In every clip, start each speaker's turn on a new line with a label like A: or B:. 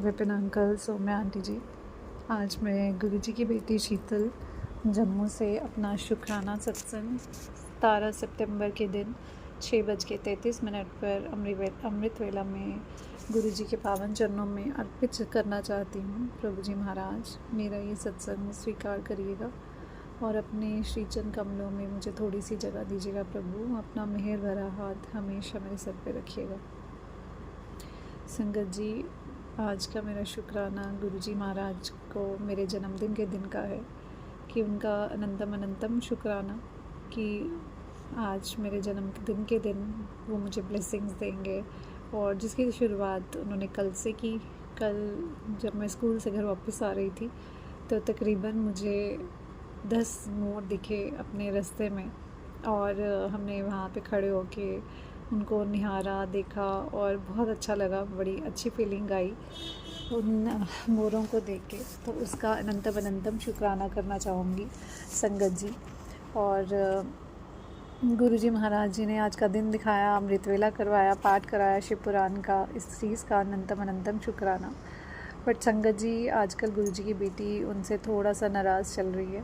A: Vipin uncle, Saumya aunty जी। आज मैं गुरुजी की बेटी शीतल जम्मू से अपना शुक्राना सत्संग 17 सितंबर के दिन 6:33 पर अमृत वेला में गुरुजी के पावन चरणों में अर्पित करना चाहती हूँ। प्रभु जी महाराज, मेरा ये सत्संग स्वीकार करिएगा और अपने श्रीचरण कमलों में मुझे थोड़ी सी जगह दीजिएगा। प्रभु, अपना मेहर भरा हाथ हमेशा मेरे सर पे रखिएगा। संगत जी, आज का मेरा शुक्राना गुरुजी महाराज को मेरे जन्मदिन के दिन का है कि उनका अनंतम शुक्राना कि आज मेरे जन्मदिन के दिन वो मुझे ब्लेसिंग्स देंगे, और जिसकी शुरुआत उन्होंने कल से की। कल जब मैं स्कूल से घर वापस आ रही थी तो तकरीबन मुझे 10 मोर दिखे अपने रास्ते में, और हमने वहाँ पे खड़े होके उनको निहारा, देखा और बहुत अच्छा लगा। बड़ी अच्छी फीलिंग आई उन मोरों को देख के, तो उसका अनंतम शुक्राना करना चाहूँगी संगत जी। और गुरुजी महाराज जी ने आज का दिन दिखाया, अमृत वेला करवाया, पाठ कराया शिव पुराण का, इस चीज़ का अनंतम शुक्राना। बट संगत जी, आजकल गुरुजी की बेटी उनसे थोड़ा सा नाराज़ चल रही है,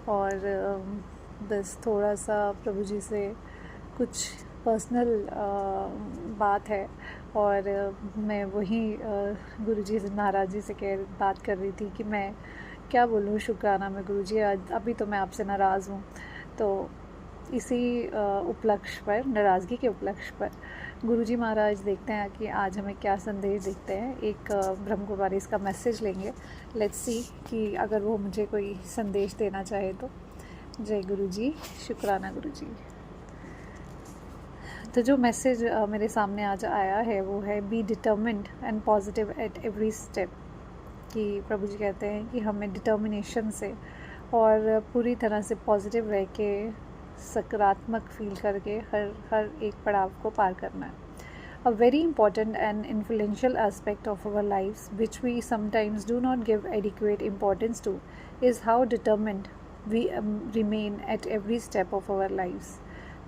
A: और बस थोड़ा सा प्रभु जी से कुछ पर्सनल बात है, और मैं वही गुरुजी महाराज जी से बात कर रही थी कि मैं क्या बोलूँ शुक्राना में। गुरुजी, आज अभी तो मैं आपसे नाराज़ हूँ, तो इसी उपलक्ष्य पर, नाराज़गी के उपलक्ष्य पर गुरुजी महाराज देखते हैं कि आज हमें क्या संदेश देते हैं। एक ब्रह्म कुमारी इसका मैसेज लेंगे, लेट्स सी कि अगर वो मुझे कोई संदेश देना चाहे तो। जय गुरुजी, शुक्राना गुरुजी। तो जो मैसेज मेरे सामने आज आया है वो है be determined and positive at every step. कि प्रभु जी कहते हैं कि हमें डिटर्मिनेशन से और पूरी तरह से पॉजिटिव रह के, सकारात्मक फील करके हर एक पड़ाव को पार करना है। A very important and influential aspect of our lifes which we sometimes do not give adequate importance to is how determined we remain at every step of our lifes.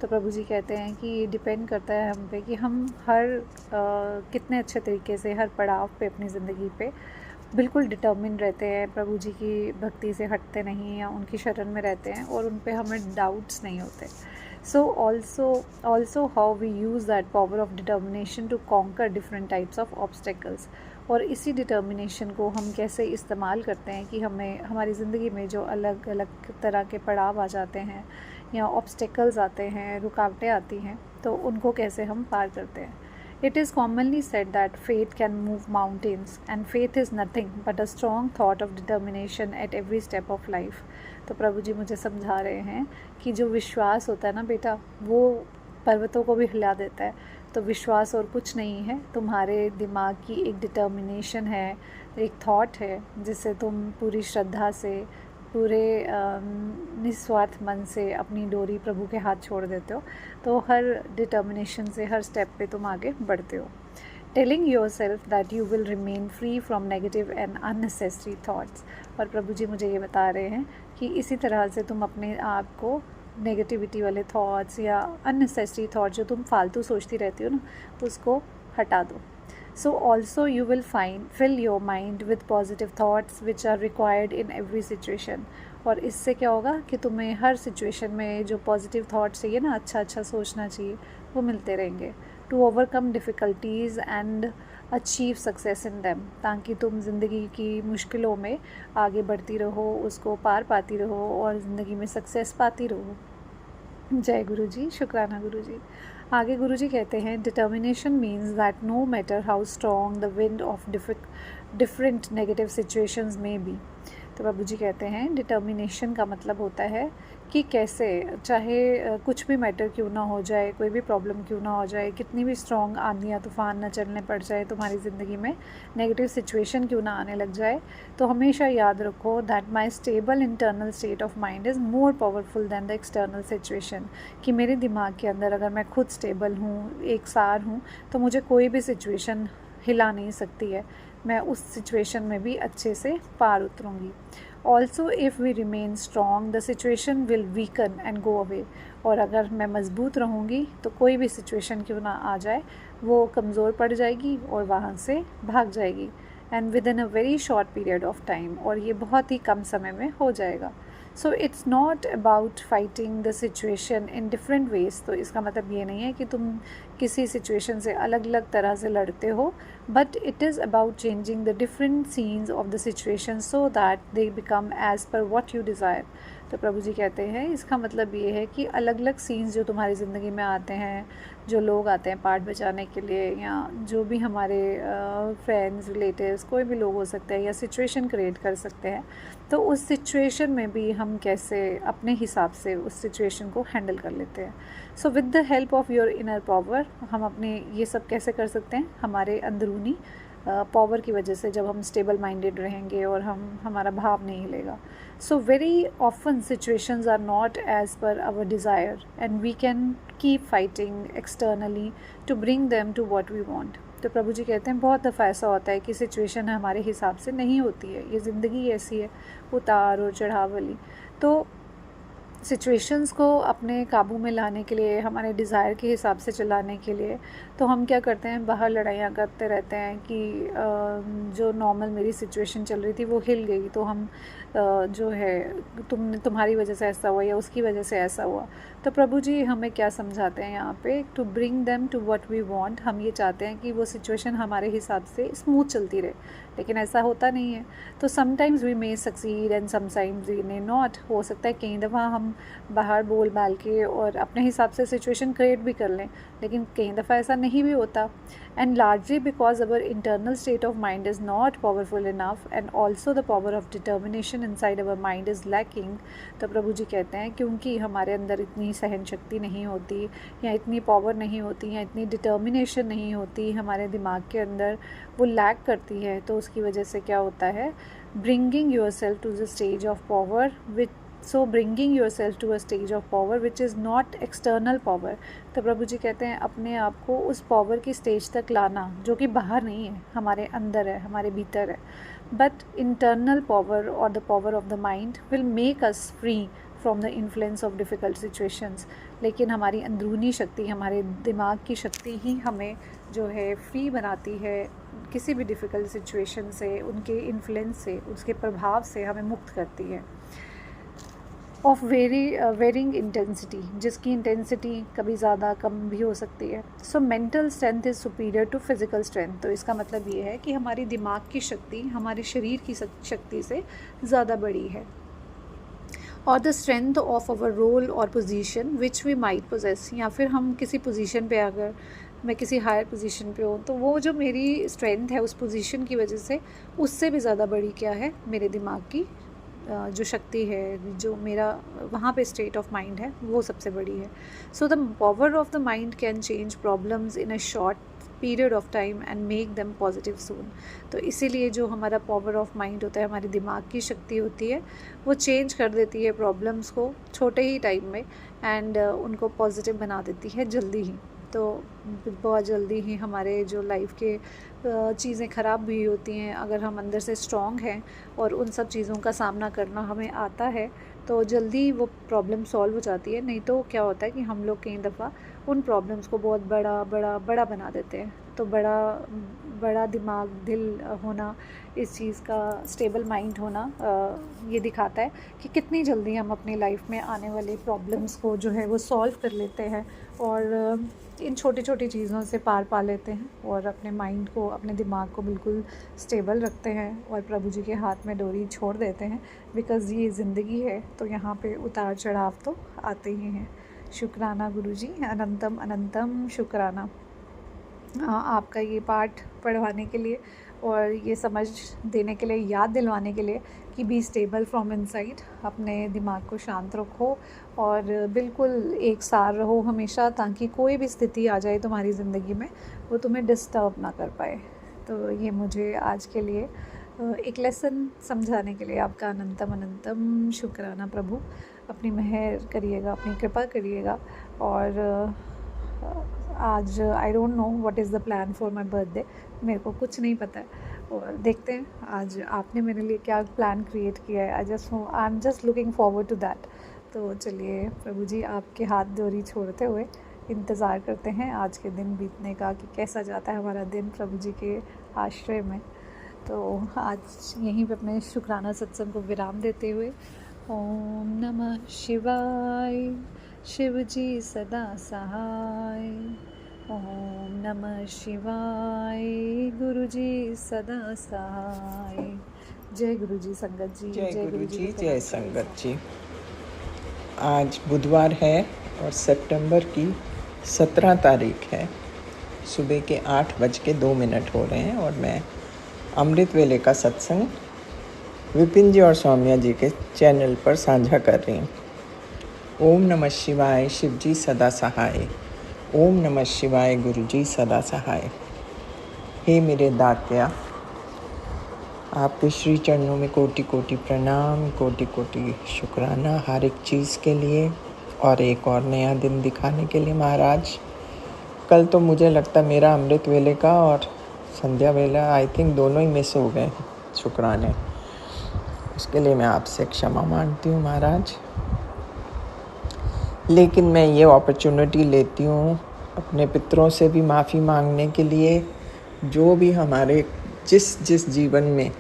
A: तो प्रभु जी कहते हैं कि ये डिपेंड करता है हम पे कि हम कितने अच्छे तरीके से हर पड़ाव पे अपनी ज़िंदगी पे बिल्कुल डिटर्मिन रहते हैं, प्रभु जी की भक्ति से हटते नहीं या उनकी शरण में रहते हैं, और उन पे हमें डाउट्स नहीं होते। So also how we use that power of determination to conquer different types of obstacles. और इसी डिटर्मिनेशन को हम कैसे इस्तेमाल करते हैं कि हमें हमारी ज़िंदगी में जो अलग अलग तरह के पड़ाव आ जाते हैं या ऑब्स्टेकल्स आते हैं, रुकावटें आती हैं, तो उनको कैसे हम पार करते हैं। It is commonly said that faith can move mountains, and faith is nothing but a strong thought of determination at every step of life. तो प्रभु जी मुझे समझा रहे हैं कि जो विश्वास होता है ना बेटा, वो पर्वतों को भी हिला देता है। तो विश्वास और कुछ नहीं है, तुम्हारे दिमाग की एक डिटर्मिनेशन है, एक थॉट है, जिससे तुम पूरी श्रद्धा से, पूरे निस्वार्थ मन से अपनी डोरी प्रभु के हाथ छोड़ देते हो। तो हर डिटर्मिनेशन से हर स्टेप पे तुम आगे बढ़ते हो। Telling your self that you will remain free from negative and unnecessary thoughts. और प्रभु जी मुझे ये बता रहे हैं कि इसी तरह से तुम अपने आप को नेगेटिविटी वाले थॉट्स या अननेसेसरी थॉट जो तुम फालतू सोचती रहती हो ना, उसको हटा दो। So also you will fill your mind with positive thoughts which are required in every situation. और इससे क्या होगा कि तुम्हें हर सिचुएशन में जो पॉजिटिव थॉट्स चाहिए ना, अच्छा सोचना चाहिए, वो मिलते रहेंगे। To overcome difficulties and achieve success in them, ताकि तुम ज़िंदगी की मुश्किलों में आगे बढ़ती रहो, उसको पार पाती रहो और ज़िंदगी में सक्सेस पाती रहो। जय गुरु जी, शुक्राना गुरु जी। आगे गुरु जी कहते हैं determination means that no matter how strong the wind of different negative situations में बी। तो प्रभु जी कहते हैं डिटर्मिनेशन का मतलब होता है कि कैसे, चाहे कुछ भी मैटर क्यों ना हो जाए, कोई भी प्रॉब्लम क्यों ना हो जाए, कितनी भी स्ट्रॉन्ग आंधी या तूफान ना चलने पड़ जाए तुम्हारी ज़िंदगी में, नेगेटिव सिचुएशन क्यों ना आने लग जाए, तो हमेशा याद रखो that my stable internal state of mind is more powerful then the external situation. कि मेरे दिमाग के अंदर अगर मैं खुद स्टेबल हूँ, एक सार हूँ, तो मुझे कोई भी सिचुएशन हिला नहीं सकती है, मैं उस सिचुएशन में भी अच्छे से पार उतरूँगी। Also if we remain strong the situation will weaken and go away. और अगर मैं मज़बूत रहूँगी तो कोई भी सिचुएशन क्यों ना आ जाए, वो कमज़ोर पड़ जाएगी और वहाँ से भाग जाएगी। And with in a very short period of time, और ये बहुत ही कम समय में हो जाएगा. So it's not about fighting the situation in different ways. तो इसका मतलब ये नहीं है कि तुम किसी सिचुएशन से अलग अलग तरह से लड़ते हो, but it is about changing the different scenes of the situation so that they become as per what you desire. तो प्रभु जी कहते हैं इसका मतलब ये है कि अलग अलग सीन्स जो तुम्हारी ज़िंदगी में आते हैं, जो लोग आते हैं पार्ट बचाने के लिए, या जो भी हमारे फ्रेंड्स रिलेटिव्स कोई भी लोग हो सकते हैं, या सिचुएशन क्रिएट कर सकते हैं, तो उस सिचुएशन में भी हम कैसे अपने हिसाब से उस सिचुएशन को हैंडल कर लेते हैं. So with the help of your inner power हम अपने ये सब कैसे कर सकते हैं, हमारे अंदरूनी पावर की वजह से, जब हम स्टेबल माइंडेड रहेंगे और हमारा भाव नहीं हिलेगा. So very often situations are not as per our desire and we can keep fighting externally to bring them to what we want. तो प्रभु जी कहते हैं बहुत दफ़ा ऐसा होता है कि सिचुएशन हमारे हिसाब से नहीं होती है. ये ज़िंदगी ऐसी है, उतार और चढ़ाव वाली. तो सिचुएशंस को अपने काबू में लाने के लिए, हमारे डिज़ायर के हिसाब से चलाने के लिए, तो हम क्या करते हैं, बाहर लड़ाइयाँ करते रहते हैं कि जो नॉर्मल मेरी सिचुएशन चल रही थी वो हिल गई, तो हम जो है तुम्हारी वजह से ऐसा हुआ या उसकी वजह से ऐसा हुआ. तो प्रभु जी हमें क्या समझाते हैं यहाँ पे, to bring them to what we want. हम ये चाहते हैं कि वो सिचुएशन हमारे हिसाब से स्मूथ चलती रहे, लेकिन ऐसा होता नहीं है. तो sometimes we may succeed and sometimes we may not. हो सकता है कई दफ़ा हम बाहर बोल बाल के और अपने हिसाब से सिचुएशन क्रिएट भी कर लें, लेकिन कई दफ़ा ऐसा नहीं भी होता. And largely because our internal state of mind is not powerful enough and also the power of determination inside our mind is lacking. तो प्रभु जी कहते हैं क्योंकि हमारे अंदर इतनी सहन शक्ति नहीं होती, या इतनी पावर नहीं होती, या इतनी डिटर्मिनेशन नहीं होती हमारे दिमाग के अंदर, वो लैक करती है. तो उसकी वजह से क्या होता है, bringing yourself to the stage of power which bringing yourself to a stage of power which is not external power. तो प्रभु जी कहते हैं अपने आप को उस पावर की स्टेज तक लाना जो कि बाहर नहीं है, हमारे अंदर है, हमारे भीतर है. बट इंटरनल पावर और the power of the mind will make us free from the influence of difficult situations. लेकिन हमारी अंदरूनी शक्ति, हमारे दिमाग की शक्ति ही हमें जो है फ्री बनाती है किसी भी डिफ़िकल्ट सिचुएशन से, उनके इन्फ्लुएंस से, उसके प्रभाव से हमें मुक्त करती है. ऑफ वेरिंग इंटेंसिटी, जिसकी इंटेंसिटी कभी ज़्यादा कम भी हो सकती है. So mental strength is superior to physical strength. तो इसका मतलब ये है कि हमारी दिमाग की शक्ति हमारे शरीर की शक्ति से ज़्यादा बड़ी है. और the strength of our role और position which we might possess, या फिर हम किसी पोजीशन पे, अगर मैं किसी हायर पोजीशन पे हूँ, तो वो जो मेरी स्ट्रेंथ है उस पोजीशन की वजह से उससे भी ज़्यादा बड़ी क्या है, मेरे दिमाग की जो शक्ति है, जो मेरा वहाँ पे स्टेट ऑफ माइंड है, वो सबसे बड़ी है. So the power of the mind can change problems in a short period of time and make them positive soon. तो इसीलिए जो हमारा पावर ऑफ माइंड होता है, हमारी दिमाग की शक्ति होती है, वो चेंज कर देती है प्रॉब्लम्स को छोटे ही टाइम में, एंड उनको पॉजिटिव बना देती है जल्दी ही. तो बहुत जल्दी ही हमारे जो लाइफ के चीज़ें ख़राब भी होती हैं, अगर हम अंदर से स्ट्रॉन्ग हैं और उन सब चीज़ों का सामना करना हमें आता है, तो जल्दी वो प्रॉब्लम सॉल्व हो जाती है. नहीं तो क्या होता है कि हम लोग कई दफ़ा उन प्रॉब्लम्स को बहुत बड़ा बना देते हैं. तो बड़ा दिमाग, दिल होना, इस चीज़ का स्टेबल माइंड होना ये दिखाता है कि कितनी जल्दी हम अपनी लाइफ में आने वाले प्रॉब्लम्स को जो है वो सॉल्व कर लेते हैं, और इन छोटी छोटी चीज़ों से पार पा लेते हैं, और अपने माइंड को, अपने दिमाग को बिल्कुल स्टेबल रखते हैं, और प्रभु जी के हाथ में डोरी छोड़ देते हैं. बिकॉज़ ये ज़िंदगी है, तो यहाँ पे उतार चढ़ाव तो आते ही हैं. शुक्राना गुरु जी, अनंतम अनंतम शुक्राना आपका ये पाठ पढ़वाने के लिए, और ये समझ देने के लिए, याद दिलवाने के लिए कि बी स्टेबल फ्रॉम इनसाइड. अपने दिमाग को शांत रखो और बिल्कुल एक सार रहो हमेशा, ताकि कोई भी स्थिति आ जाए तुम्हारी ज़िंदगी में वो तुम्हें डिस्टर्ब ना कर पाए. तो ये मुझे आज के लिए एक लेसन समझाने के लिए आपका अनंतम अनंतम शुक्राना. प्रभु अपनी मेहर करिएगा, अपनी कृपा करिएगा. और आज I don't know what is the plan for my birthday. मेरे को कुछ नहीं पता है, और देखते हैं आज आपने मेरे लिए क्या प्लान क्रिएट किया है. I am just looking forward to that. तो चलिए प्रभु जी, आपके हाथ डोरी छोड़ते हुए इंतज़ार करते हैं आज के दिन बीतने का, कि कैसा जाता है हमारा दिन प्रभु जी के आश्रय में. तो आज यहीं पे अपने शुक्राना सत्संग को विराम देते हुए ओम नमः शिवाय, शिव जी सदा सहाय। ओम नमः शिवाय, गुरु जी सदा सहाय। जय गुरु जी संगत जी,
B: जय गुरु जी,
A: को
B: जय
A: प्रणाम
B: संगत जी। आज बुधवार है और सितंबर की 17 तारीख है। सुबह के 8:02 हो रहे हैं और मैं अमृत वेले का सत्संग विपिन जी और सौम्या जी के चैनल पर साझा कर रही हूँ। ओम नमः शिवाय, शिव जी सदा सहाय। ओम नमः शिवाय, गुरु जी सदा सहाय। हे मेरे दात्या, आपके श्री चरणों में कोटि कोटि प्रणाम, कोटि कोटि शुक्राना हर एक चीज़ के लिए और एक और नया दिन दिखाने के लिए महाराज। कल तो मुझे लगता मेरा अमृत वेले का और संध्या वेला आई थिंक दोनों ही मिस हो गए शुक्राने। उसके लिए मैं आपसे क्षमा मांगती हूँ महाराज, लेकिन मैं ये अपॉर्चुनिटी लेती हूँ अपने पितरों से भी माफ़ी मांगने के लिए। जो भी हमारे जिस जीवन में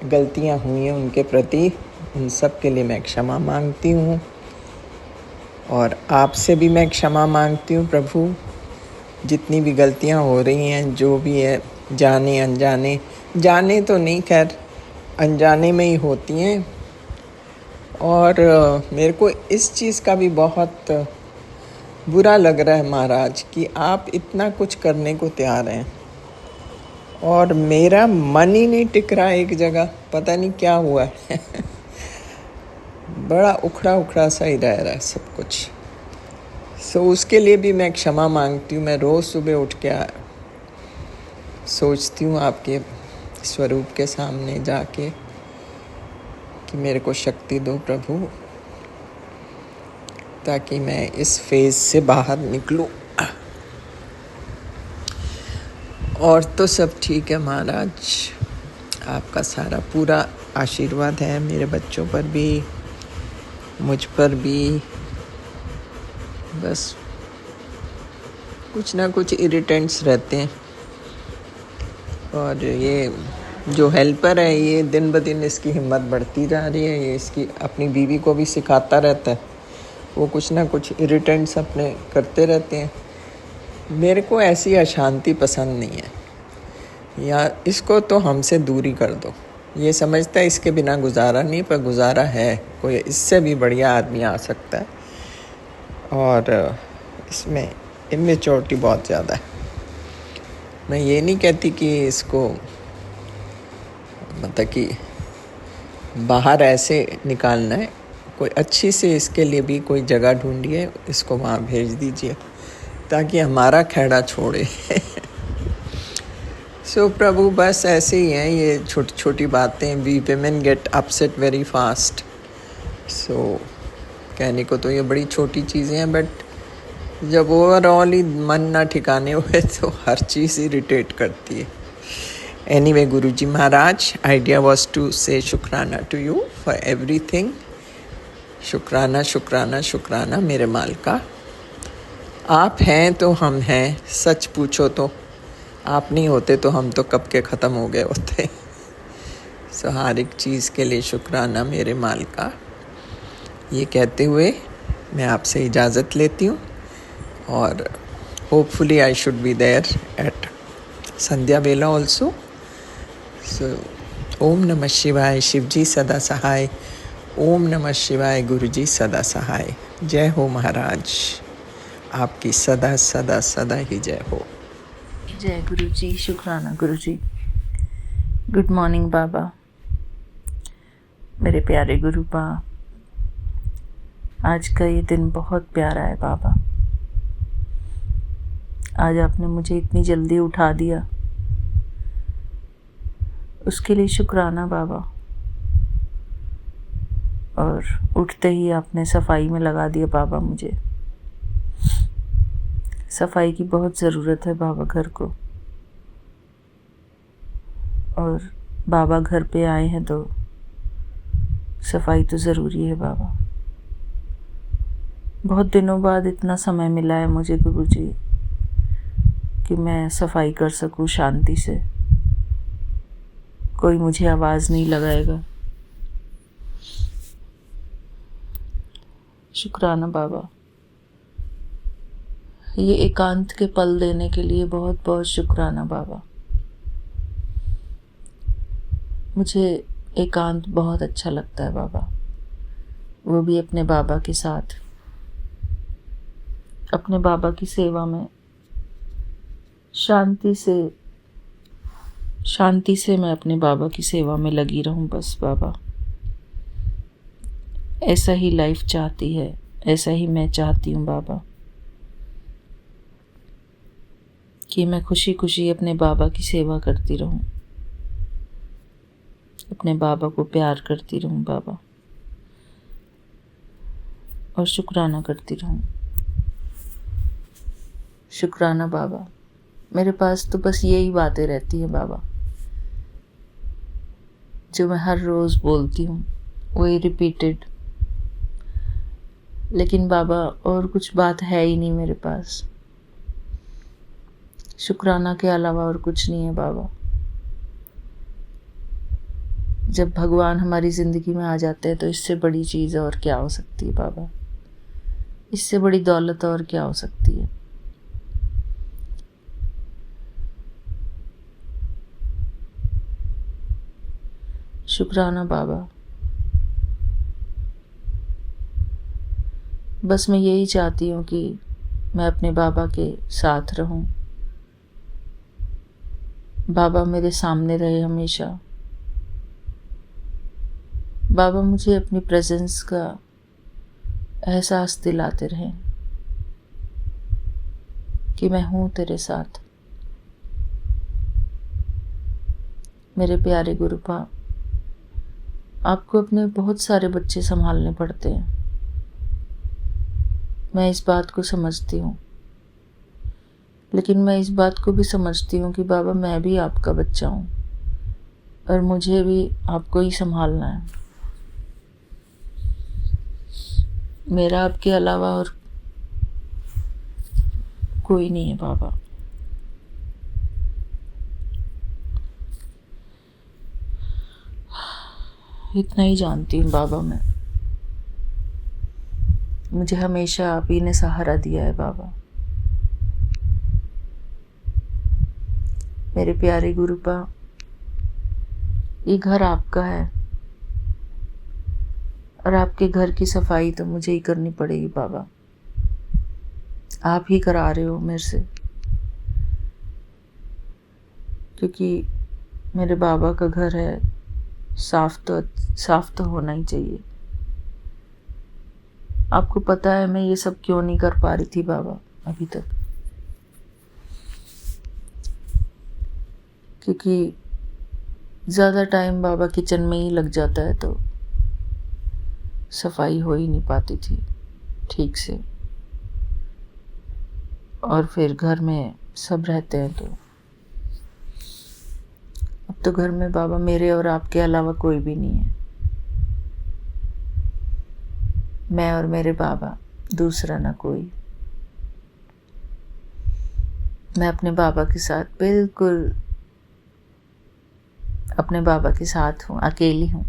B: गलतियाँ हुई हैं उनके प्रति, उन सब के लिए मैं क्षमा मांगती हूँ। और आपसे भी मैं क्षमा मांगती हूँ प्रभु, जितनी भी गलतियाँ हो रही हैं, जो भी है जाने अनजाने, जाने तो नहीं खैर अनजाने में ही होती हैं। और मेरे को इस चीज़ का भी बहुत बुरा लग रहा है महाराज कि आप इतना कुछ करने को तैयार हैं और मेरा मन ही नहीं टिक रहा एक जगह, पता नहीं क्या हुआ है। बड़ा उखड़ा उखड़ा सा ही रह रहा है सब कुछ। उसके लिए भी मैं क्षमा मांगती हूँ। मैं रोज़ सुबह उठ के सोचती हूँ आपके स्वरूप के सामने जाके कि मेरे को शक्ति दो प्रभु, ताकि मैं इस फेज से बाहर निकलूं। और तो सब ठीक है महाराज, आपका सारा पूरा आशीर्वाद है मेरे बच्चों पर भी, मुझ पर भी। बस कुछ ना कुछ इरिटेंट्स रहते हैं और ये जो हेल्पर है ये दिन ब दिन इसकी हिम्मत बढ़ती जा रही है। ये इसकी अपनी बीवी को भी सिखाता रहता है, वो कुछ ना कुछ इरिटेंट्स अपने करते रहते हैं। मेरे को ऐसी अशांति पसंद नहीं है, या इसको तो हमसे दूरी कर दो। ये समझता है इसके बिना गुजारा नहीं, पर गुजारा है, कोई इससे भी बढ़िया आदमी आ सकता है। और इसमें इमेच्योरिटी बहुत ज़्यादा है। मैं ये नहीं कहती कि इसको मतलब कि बाहर ऐसे निकालना है, कोई अच्छी से इसके लिए भी कोई जगह ढूंढिए, इसको वहाँ भेज दीजिए ताकि हमारा खैड़ा छोड़े। प्रभु बस ऐसे ही हैं ये छोटी छोटी बातें। We women get upset very fast. कहने को तो ये बड़ी छोटी चीज़ें हैं, बट जब ओवरऑल ही मन ना ठिकाने हुए तो हर चीज़ इरिटेट करती है। एनीवे गुरुजी महाराज, आइडिया वॉज टू से शुक्राना टू यू फॉर एवरीथिंग। शुक्राना शुक्राना शुक्राना मेरे मालिका। आप हैं तो हम हैं, सच पूछो तो आप नहीं होते तो हम तो कब के ख़त्म हो गए होते। हर एक चीज़ के लिए शुक्राना मेरे मालिका। ये कहते हुए मैं आपसे इजाज़त लेती हूँ और hopefully I should be there at sandhya vela also. ओम नमः शिवाय, शिव जी सदा सहाय। ओम नमः शिवाय, गुरु जी सदा सहाय। जय हो महाराज, आपकी सदा सदा सदा ही जय हो।
C: जय गुरु जी, शुक्राना गुरु जी। गुड मॉर्निंग बाबा, मेरे प्यारे गुरु बा। आज का ये दिन बहुत प्यारा है बाबा। आज आपने मुझे इतनी जल्दी उठा दिया, उसके लिए शुक्राना बाबा। और उठते ही आपने सफाई में लगा दिया बाबा। मुझे सफाई की बहुत ज़रूरत है बाबा घर को, और बाबा घर पे आए हैं तो सफाई तो ज़रूरी है बाबा। बहुत दिनों बाद इतना समय मिला है मुझे गुरु जी कि मैं सफाई कर सकूं शांति से। कोई मुझे आवाज़ नहीं लगाएगा। शुक्राना बाबा, ये एकांत के पल देने के लिए बहुत बहुत शुक्राना बाबा। मुझे एकांत बहुत अच्छा लगता है बाबा, वो भी अपने बाबा के साथ, अपने बाबा की सेवा में शांति से मैं अपने बाबा की सेवा में लगी रहूं बस बाबा। ऐसा ही लाइफ चाहती है, ऐसा ही मैं चाहती हूँ बाबा, कि मैं खुशी खुशी अपने बाबा की सेवा करती रहूं, अपने बाबा को प्यार करती रहूं बाबा, और शुक्राना करती रहूं। शुक्राना बाबा, मेरे पास तो बस यही बातें रहती हैं बाबा, जो मैं हर रोज़ बोलती हूँ, वही रिपीटेड। लेकिन बाबा और कुछ बात है ही नहीं मेरे पास, शुक्राना के अलावा और कुछ नहीं है बाबा। जब भगवान हमारी ज़िंदगी में आ जाते हैं तो इससे बड़ी चीज़ और क्या हो सकती है बाबा, इससे बड़ी दौलत और क्या हो सकती है। शुक्राना बाबा, बस मैं यही चाहती हूँ कि मैं अपने बाबा के साथ रहूँ, बाबा मेरे सामने रहे हमेशा, बाबा मुझे अपनी प्रेजेंस का एहसास दिलाते रहें कि मैं हूँ तेरे साथ। मेरे प्यारे गुरुपा, आपको अपने बहुत सारे बच्चे संभालने पड़ते हैं, मैं इस बात को समझती हूँ, लेकिन मैं इस बात को भी समझती हूँ कि बाबा मैं भी आपका बच्चा हूँ और मुझे भी आपको ही संभालना है। मेरा आपके अलावा और कोई नहीं है बाबा। इतना ही जानती हूँ बाबा मैं, मुझे हमेशा आप ही ने सहारा दिया है बाबा। मेरे प्यारे गुरुपा, ये घर आपका है और आपके घर की सफाई तो मुझे ही करनी पड़ेगी बाबा, आप ही करा रहे हो मेरे से, क्योंकि मेरे बाबा का घर है, साफ तो होना ही चाहिए। आपको पता है मैं ये सब क्यों नहीं कर पा रही थी बाबा अभी तक, क्योंकि ज़्यादा टाइम बाबा किचन में ही लग जाता है तो सफाई हो ही नहीं पाती थी ठीक से, और फिर घर में सब रहते हैं तो अब तो घर में बाबा मेरे और आपके अलावा कोई भी नहीं है, मैं और मेरे बाबा, दूसरा ना कोई। मैं अपने बाबा के साथ बिल्कुल अपने बाबा के साथ हूँ, अकेली हूँ।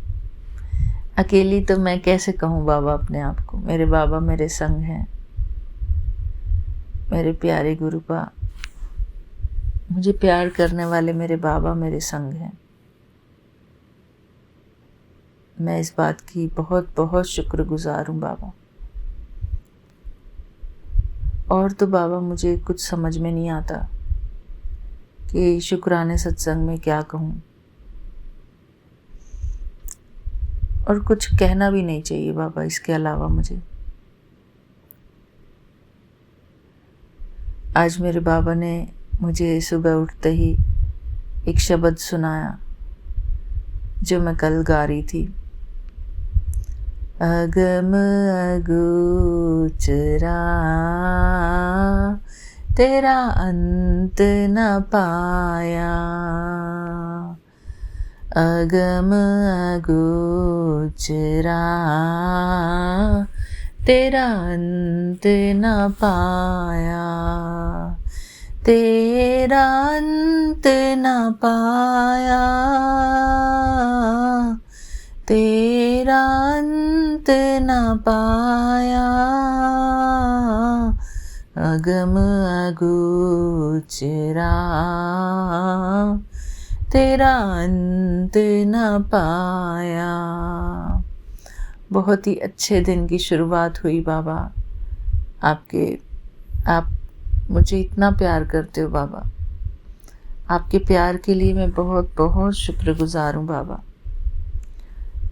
C: अकेली तो मैं कैसे कहूँ बाबा अपने आप को, मेरे बाबा मेरे संग हैं। मेरे प्यारे गुरुपा, मुझे प्यार करने वाले मेरे बाबा मेरे संग हैं। मैं इस बात की बहुत बहुत शुक्रगुजार हूँ बाबा। और तो बाबा मुझे कुछ समझ में नहीं आता कि शुक्राने सत्संग में क्या कहूँ, और कुछ कहना भी नहीं चाहिए बाबा इसके अलावा मुझे। आज मेरे बाबा ने मुझे सुबह उठते ही एक शब्द सुनाया जो मैं कल गा रही थी। अगम अगोचरा तेरा अंत न पाया, अगम अगोचरा तेरा अंत न पाया, तेरा अंत न पाया, पाया, अगम अगोचरा, तेरा अंत न पाया। बहुत ही अच्छे दिन की शुरुआत हुई बाबा। आप मुझे इतना प्यार करते हो बाबा। आपके प्यार के लिए मैं बहुत बहुत शुक्रगुजार हूँ बाबा।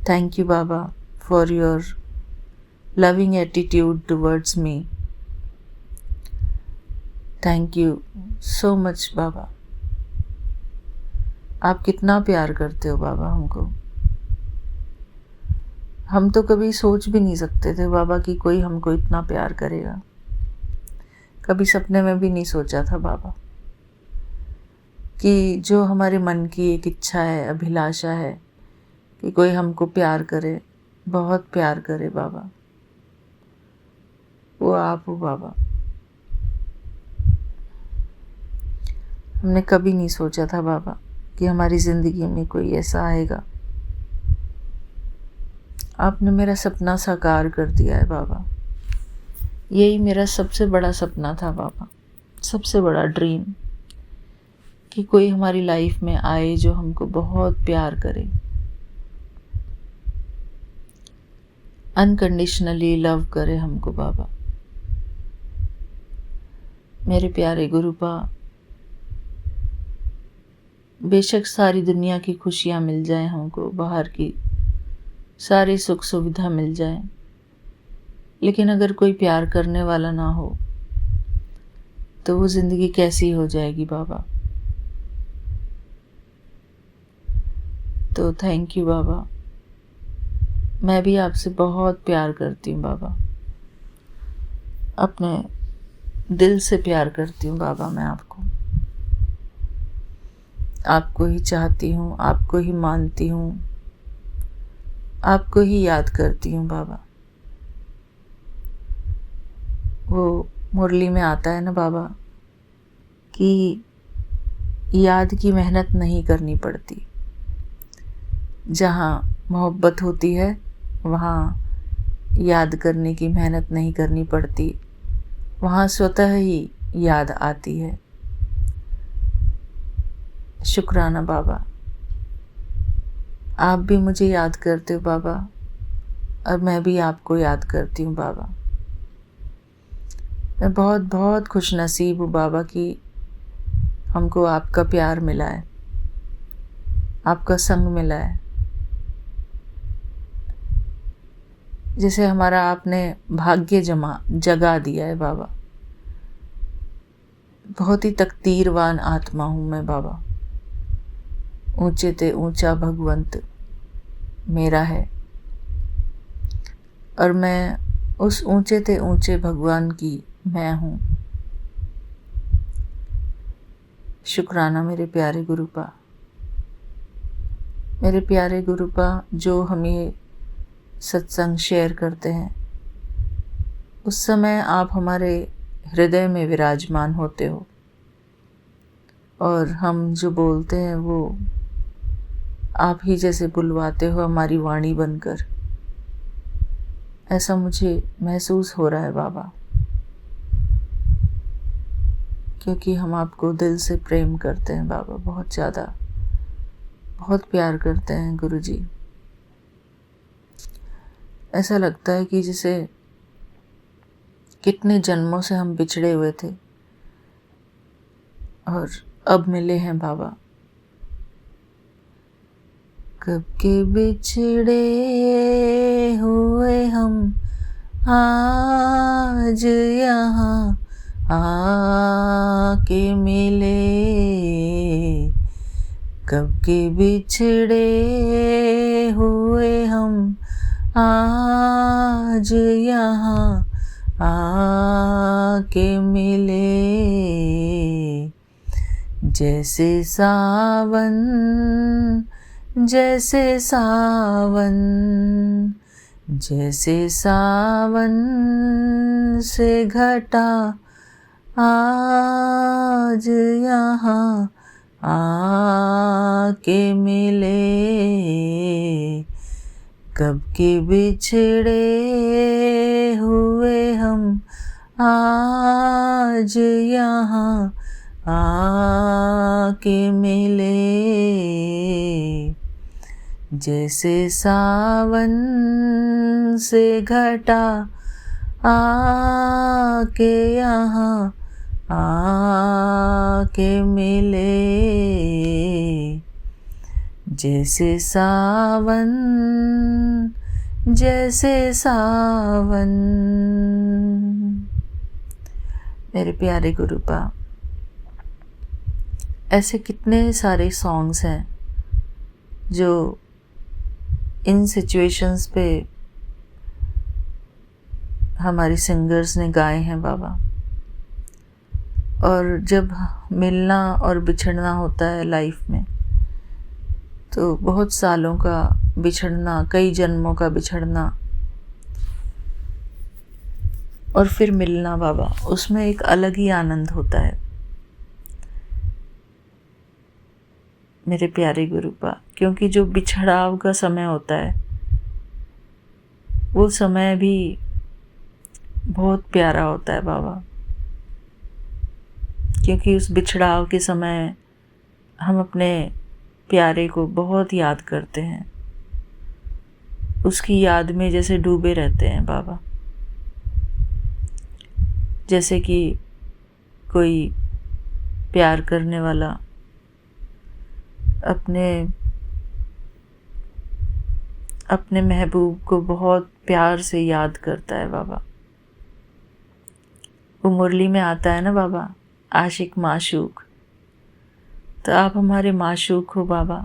C: Thank you Baba for your loving attitude towards me. Thank you so much Baba. आप कितना प्यार करते हो बाबा हमको। हम तो कभी सोच भी नहीं सकते थे बाबा कि कोई हमको इतना प्यार करेगा। कभी सपने में भी नहीं सोचा था बाबा कि जो हमारे मन की एक इच्छा है, अभिलाषा है कि कोई हमको प्यार करे, बहुत प्यार करे बाबा, वो आप हो बाबा। हमने कभी नहीं सोचा था बाबा कि हमारी ज़िंदगी में कोई ऐसा आएगा। आपने मेरा सपना साकार कर दिया है बाबा। यही मेरा सबसे बड़ा सपना था बाबा, सबसे बड़ा ड्रीम, कि कोई हमारी लाइफ में आए जो हमको बहुत प्यार करे, अनकंडीशनली लव करे हमको बाबा। मेरे प्यारे गुरुपा, बेशक सारी दुनिया की खुशियाँ मिल जाएं हमको, बाहर की सारी सुख सुविधा मिल जाए, लेकिन अगर कोई प्यार करने वाला ना हो तो वो ज़िंदगी कैसी हो जाएगी बाबा। तो थैंक यू बाबा। मैं भी आपसे बहुत प्यार करती हूँ बाबा, अपने दिल से प्यार करती हूँ बाबा। मैं आपको ही चाहती हूँ, आपको ही मानती हूँ, आपको ही याद करती हूँ बाबा। वो मुरली में आता है ना बाबा कि याद की मेहनत नहीं करनी पड़ती। जहाँ मोहब्बत होती है वहाँ याद करने की मेहनत नहीं करनी पड़ती, वहाँ स्वतः ही याद आती है। शुक्राना बाबा, आप भी मुझे याद करते हो बाबा, और मैं भी आपको याद करती हूँ बाबा। मैं बहुत बहुत खुश नसीब हूँ बाबा कि हमको आपका प्यार मिला है, आपका संग मिला है। जैसे हमारा आपने भाग्य जगा दिया है बाबा। बहुत ही तकदीरवान आत्मा हूँ मैं बाबा। ऊंचे ते ऊंचा भगवंत मेरा है, और मैं उस ऊंचे ते ऊंचे भगवान की मैं हूँ। शुक्राना मेरे प्यारे गुरुपा। मेरे प्यारे गुरुपा जो हमें सत्संग शेयर करते हैं, उस समय आप हमारे हृदय में विराजमान होते हो, और हम जो बोलते हैं वो आप ही जैसे बुलवाते हो हमारी वाणी बनकर। ऐसा मुझे महसूस हो रहा है बाबा, क्योंकि हम आपको दिल से प्रेम करते हैं बाबा, बहुत ज़्यादा, बहुत प्यार करते हैं गुरुजी। ऐसा लगता है कि जैसे कितने जन्मों से हम बिछड़े हुए थे और अब मिले हैं बाबा। कब के बिछड़े हुए हम आज यहाँ आके मिले, कब के बिछड़े हुए हम आज यहाँ आके मिले। जैसे सावन जैसे सावन जैसे सावन से घटा आज यहाँ आके मिले। कब के बिछड़े हुए हम आज यहाँ आके मिले, जैसे सावन से घटा आके यहाँ आके मिले, जैसे सावन जैसे सावन। मेरे प्यारे गुरुपा, ऐसे कितने सारे सॉन्ग्स हैं जो इन सिचुएशंस पे हमारे सिंगर्स ने गाए हैं बाबा। और जब मिलना और बिछड़ना होता है लाइफ में, तो बहुत सालों का बिछड़ना, कई जन्मों का बिछड़ना और फिर मिलना बाबा, उसमें एक अलग ही आनंद होता है मेरे प्यारे गुरुपा। क्योंकि जो बिछड़ाव का समय होता है वो समय भी बहुत प्यारा होता है बाबा, क्योंकि उस बिछड़ाव के समय हम अपने प्यारे को बहुत याद करते हैं, उसकी याद में जैसे डूबे रहते हैं बाबा। जैसे कि कोई प्यार करने वाला अपने महबूब को बहुत प्यार से याद करता है बाबा। वो मुरली में आता है ना बाबा, आशिक माशूक। तो आप हमारे माशूक हो बाबा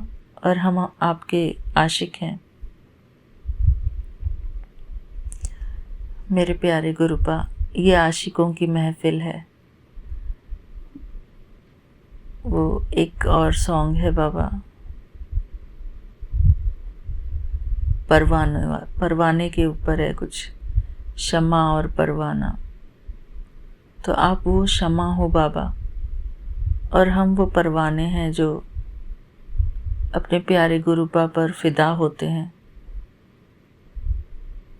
C: और हम आपके आशिक हैं। मेरे प्यारे गुरुपा, ये आशिकों की महफिल है। वो एक और सॉन्ग है बाबा, परवाने के ऊपर है कुछ, शमा और परवाना। तो आप वो शमा हो बाबा और हम वो परवाने हैं जो अपने प्यारे गुरुपा पर फिदा होते हैं।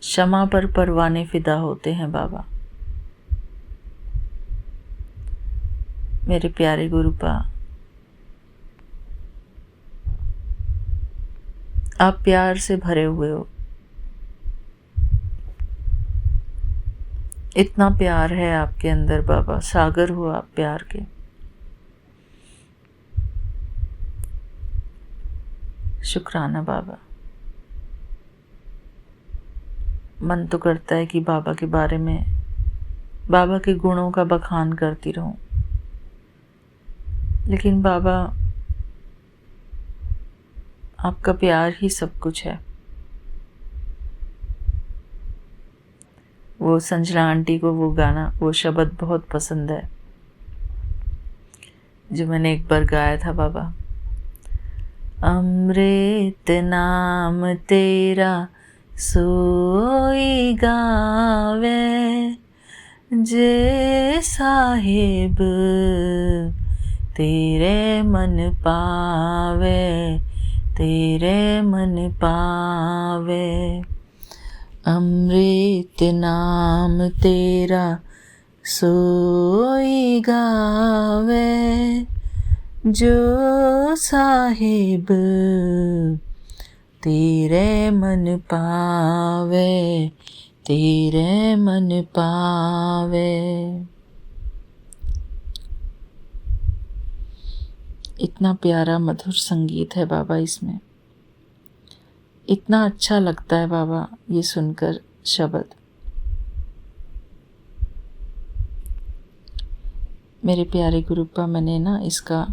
C: शमा पर परवाने फिदा होते हैं बाबा। मेरे प्यारे गुरुपा, आप प्यार से भरे हुए हो। इतना प्यार है आपके अंदर बाबा, सागर हो आप प्यार के। शुक्राना बाबा। मन तो करता है कि बाबा के बारे में, बाबा के गुणों का बखान करती रहूं, लेकिन बाबा आपका प्यार ही सब कुछ है। वो संजना आंटी को वो गाना, वो शब्द बहुत पसंद है जो मैंने एक बार गाया था बाबा। अमृत नाम तेरा सोई गावे, जे साहिब तेरे मन पावे, तेरे मन पावे। अमृत नाम तेरा सोई गावे, जो साहिब तेरे मन पावे, तेरे मन पावे। इतना प्यारा मधुर संगीत है बाबा इसमें। इतना अच्छा लगता है बाबा ये सुनकर शब्द। मेरे प्यारे गुरुपा, मैंने ना इसका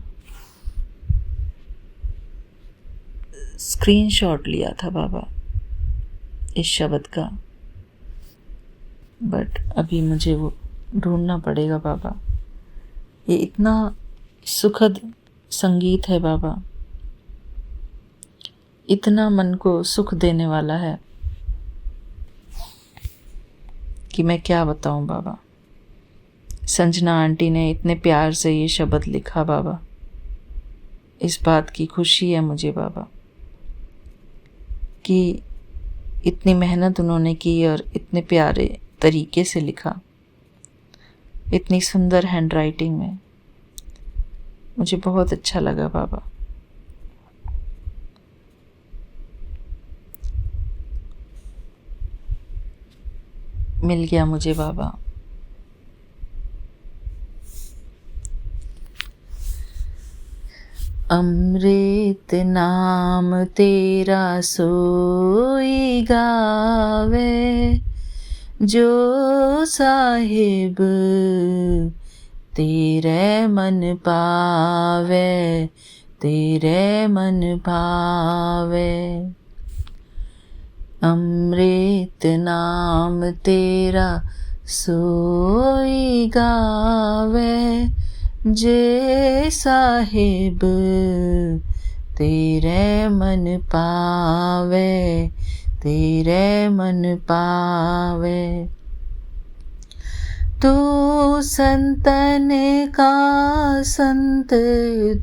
C: स्क्रीनशॉट लिया था बाबा, इस शब्द का, बट अभी मुझे वो ढूंढना पड़ेगा बाबा। ये इतना सुखद संगीत है बाबा, इतना मन को सुख देने वाला है कि मैं क्या बताऊं बाबा। संजना आंटी ने इतने प्यार से ये शब्द लिखा बाबा, इस बात की खुशी है मुझे बाबा कि इतनी मेहनत उन्होंने की और इतने प्यारे तरीके से लिखा, इतनी सुंदर हैंडराइटिंग में। मुझे बहुत अच्छा लगा बाबा। मिल गया मुझे बाबा। अमृत नाम तेरा सोई गावे, जो साहिब तेरे मन पावे, तेरे मन पावे। अमृत नाम तेरा सोई गावे, जे साहिब तेरे मन पावे, तेरे मन पावे। तू संतन का संत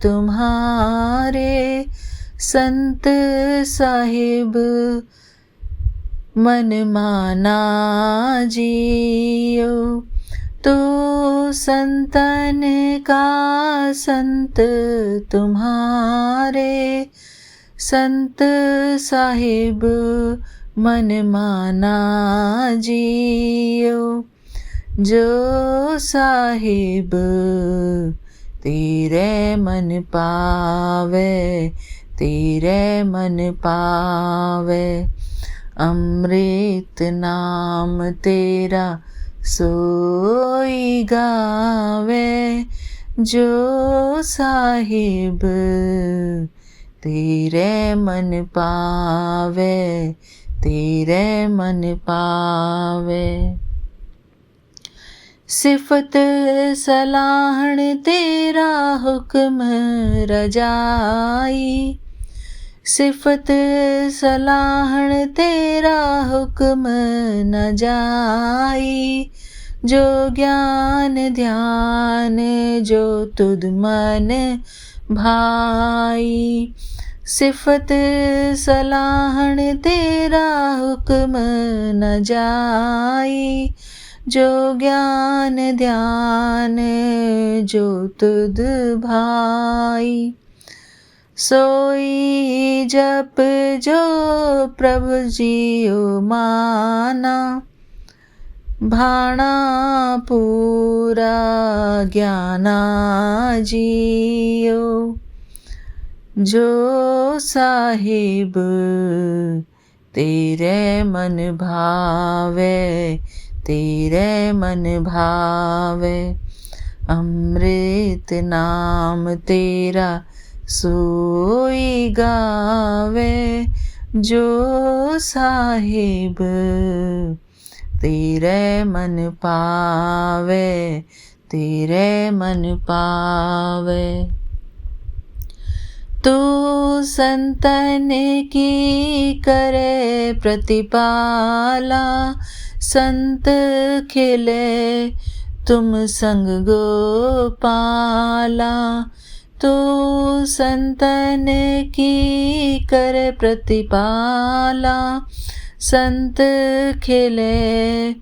C: तुम्हारे, संत साहिब मन माना जियो। तू संतन का संत तुम्हारे, संत साहिब मन माना जियो। जो साहिब तेरे मन पावे, तेरे मन पावे। अमृत नाम तेरा सोई गावे, जो साहिब तेरे मन पावे, तेरे मन पावे। सिफत सलाहण तेरा हुक्म रजाई, सिफत सलाहण तेरा हुक्म न जाई। जो ज्ञान ध्यान जो तुद मन भाई, सिफत सलाहण तेरा हुक्म न जाई। जो ज्ञान ध्यान जो तुद भाई, सोई जप जो प्रभु जियो माना। भाणा पूरा ज्ञाना जियो। जो साहिब तेरे मन भावे, तेरे मन भावे। अमृत नाम तेरा सोई गावे, जो साहिब तेरे मन पावे, तेरे मन पावे। तू संतन की करे प्रतिपाला, संत खिले तुम संग गोपाला। तू संतन की कर प्रतिपाला, संत खिले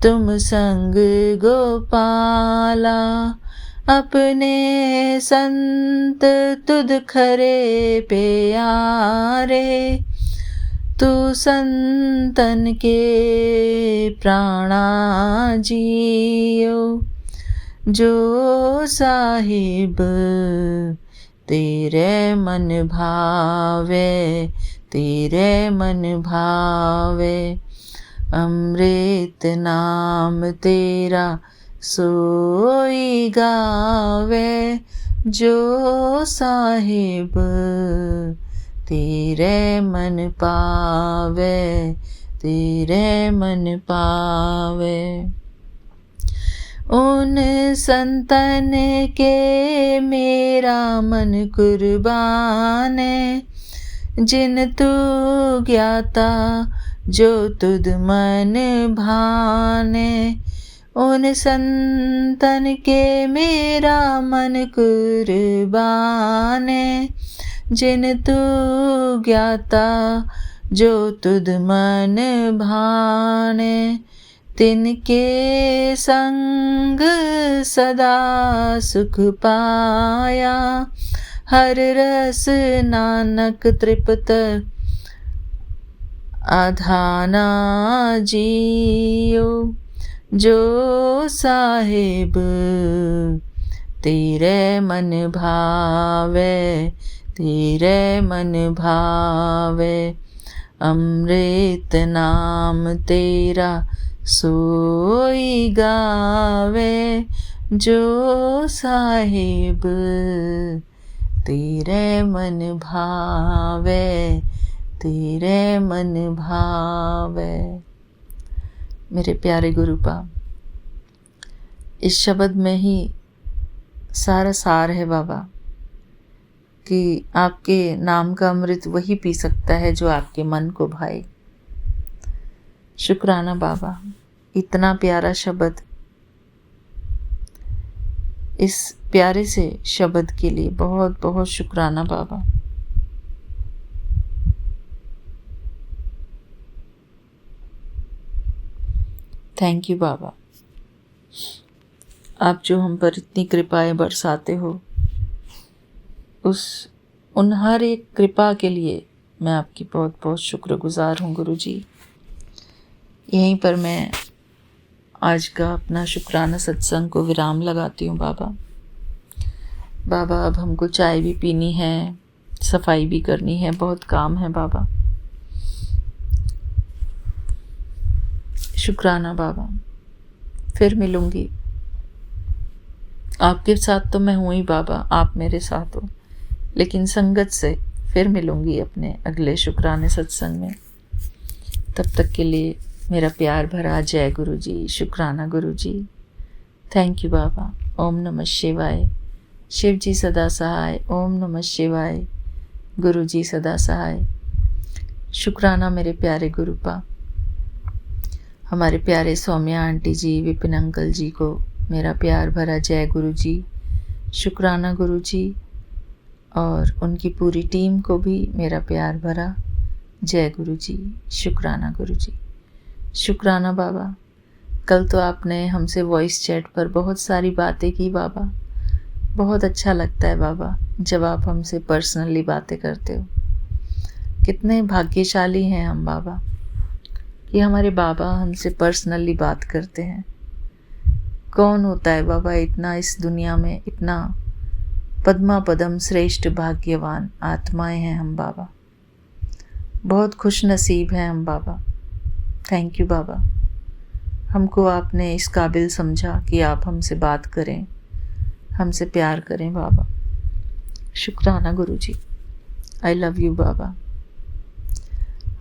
C: तुम संग गोपाला। अपने संत तुद खरे प्यारे, तू संतन के प्राणा जियो। जो साहिब तेरे मन भावे, तेरे मन भावे। अमृत नाम तेरा सोई गावे, जो साहिब तेरे मन पावे, तेरे मन पावे। उन संतन के मेरा मन कुर्बान है, जिन तू ज्ञाता जो तुद मन भाने। उन संतन के मेरा मन कुर्बान है, जिन तू ज्ञाता जो तुध मन भाने तिनके संग सदा सुख पाया। हर रस नानक तृप्त आधाना जियो। जो साहिब तेरे मन भावे, तेरे मन भावे। अमृत नाम तेरा सोई गावे। जो साहिब तेरे मन भावे, तेरे मन भावे। मेरे प्यारे गुरुपा, इस शब्द में ही सारा सार है बाबा कि आपके नाम का अमृत वही पी सकता है जो आपके मन को भाए। शुक्राना बाबा, इतना प्यारा शब्द, इस प्यारे से शब्द के लिए बहुत बहुत शुक्राना बाबा। थैंक यू बाबा। आप जो हम पर इतनी कृपाएं बरसाते हो, उन हर एक कृपा के लिए मैं आपकी बहुत बहुत शुक्रगुजार हूँ गुरु जी। यहीं पर मैं आज का अपना शुक्राना सत्संग को विराम लगाती हूँ बाबा। बाबा, अब हमको चाय भी पीनी है, सफाई भी करनी है, बहुत काम है बाबा। शुक्राना बाबा, फिर मिलूंगी। आपके साथ तो मैं हूँ ही बाबा, आप मेरे साथ हो, लेकिन संगत से फिर मिलूंगी अपने अगले शुक्राने सत्संग में। तब तक के लिए मेरा प्यार भरा जय गुरु जी। शुक्राना गुरु जी। थैंक यू बाबा। ओम नमः शिवाय। शिव जी सदा सहाय। ओम नमः शिवाय। गुरु जी सदा सहाय। शुक्राना मेरे प्यारे गुरुपा। हमारे प्यारे सौम्या आंटी जी, विपिन अंकल जी को मेरा प्यार भरा जय गुरु जी। शुक्राना गुरु जी। और उनकी पूरी टीम को भी मेरा प्यार भरा जय गुरु जी। शुक्राना गुरु जी। शुक्राना बाबा। कल तो आपने हमसे वॉइस चैट पर बहुत सारी बातें की बाबा। बहुत अच्छा लगता है बाबा जब आप हमसे पर्सनली बातें करते हो। कितने भाग्यशाली हैं हम बाबा कि हमारे बाबा हमसे पर्सनली बात करते हैं। कौन होता है बाबा इतना इस दुनिया में, इतना पद्मा पदम श्रेष्ठ भाग्यवान आत्माएं हैं हम बाबा। बहुत खुश नसीब हैं हम बाबा। थैंक यू बाबा। हमको आपने इस काबिल समझा कि आप हमसे बात करें, हमसे प्यार करें बाबा। शुक्राना गुरु जी। I love you Baba.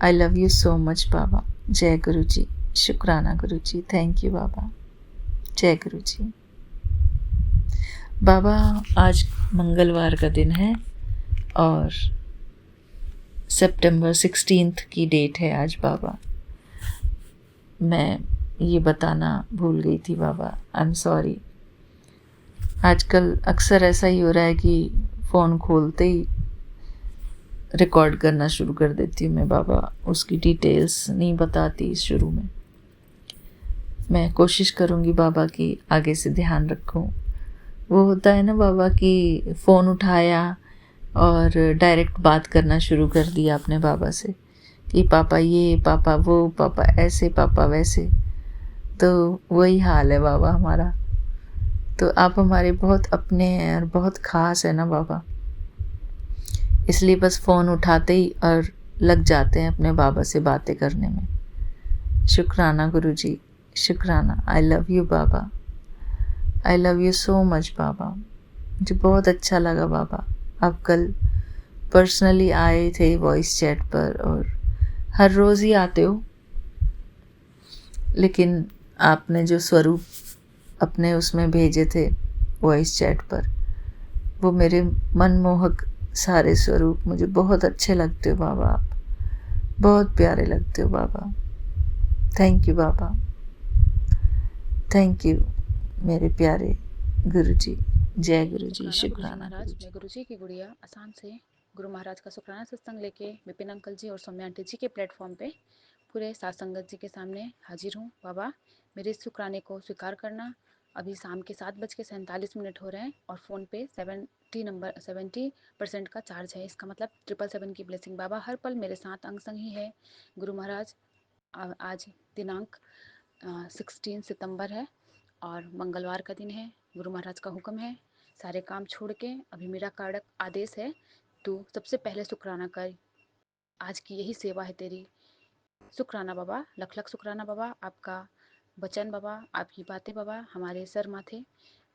C: I love you so much Baba. जय गुरु जी। शुक्राना गुरु जी। थैंक यू बाबा। जय गुरु जी। बाबा, आज मंगलवार का दिन है और सितंबर 16 की डेट है आज बाबा। मैं ये बताना भूल गई थी बाबा। I am sorry. आजकल अक्सर ऐसा ही हो रहा है कि फ़ोन खोलते ही रिकॉर्ड करना शुरू कर देती हूँ मैं बाबा। उसकी डिटेल्स नहीं बताती शुरू में। मैं कोशिश करूँगी बाबा कि आगे से ध्यान रखूँ। वो होता है ना बाबा कि फ़ोन उठाया और डायरेक्ट बात करना शुरू कर दिया अपने बाबा से कि पापा ये, पापा वो, पापा ऐसे, पापा वैसे। तो वही हाल है बाबा हमारा। तो आप हमारे बहुत अपने हैं और बहुत ख़ास है ना बाबा, इसलिए बस फ़ोन उठाते ही और लग जाते हैं अपने बाबा से बातें करने में। शुक्राना गुरु जी। शुक्राना। I love you Baba. I love you so much Baba. मुझे बहुत अच्छा लगा बाबा, आप कल पर्सनली आए थे वॉइस चैट पर, और हर रोज़ ही आते हो, लेकिन आपने जो स्वरूप अपने उसमें भेजे थे वॉइस चैट पर, वो मेरे मनमोहक सारे स्वरूप मुझे बहुत अच्छे लगते हो बाबा। आप बहुत प्यारे लगते हो बाबा। Thank you Baba. Thank you मेरे प्यारे गुरु जी। जय गुरु जी। शुक्राना गुरु जी।
D: मैं गुरु जी की गुड़िया आसान से गुरु महाराज का शुक्राना सत्संग लेके विपिन अंकल जी और सौम्या आंटी जी के प्लेटफॉर्म पे पूरे सात संगत जी के सामने हाजिर हूँ। बाबा, मेरे इस शुक्राने को स्वीकार करना। अभी शाम के 7:47 हो रहे हैं और फ़ोन पे 70% का चार्ज है। इसका मतलब 777 की ब्लेसिंग बाबा हर पल मेरे साथ अंग संग ही है। गुरु महाराज, आज दिनांक 16 सितंबर है और मंगलवार का दिन है। गुरु महाराज का हुक्म है, सारे काम छोड़ के अभी मेरा कड़क आदेश है, तू सबसे पहले शुक्राना कर। आज की यही सेवा है तेरी। शुक्राना बाबा, लख लख शुक्राना बाबा। आपका वचन बाबा, आपकी बातें बाबा हमारे सर माथे।